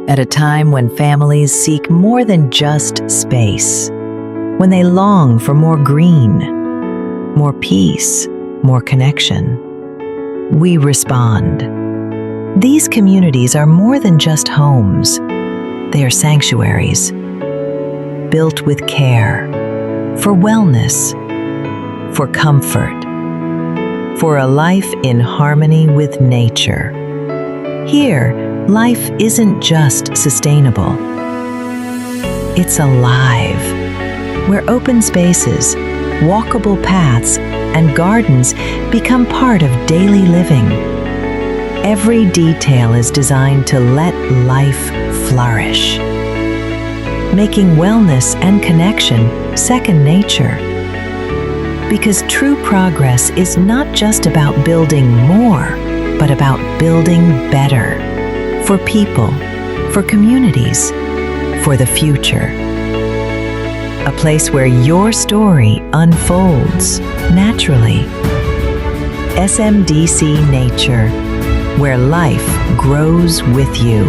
At a time when families seek more than just space, when they long for more green, more peace, more connection, we respond. These communities are more than just homes. They are sanctuaries, built with care, for wellness, for comfort, for a life in harmony with nature. Here, life isn't just sustainable. It's alive, where open spaces, walkable paths, and gardens become part of daily living. Every detail is designed to let life flourish, making wellness and connection second nature. Because true progress is not just about building more, but about building better for people, for communities, for the future. A place where your story unfolds naturally. SMDC Nature, where life grows with you.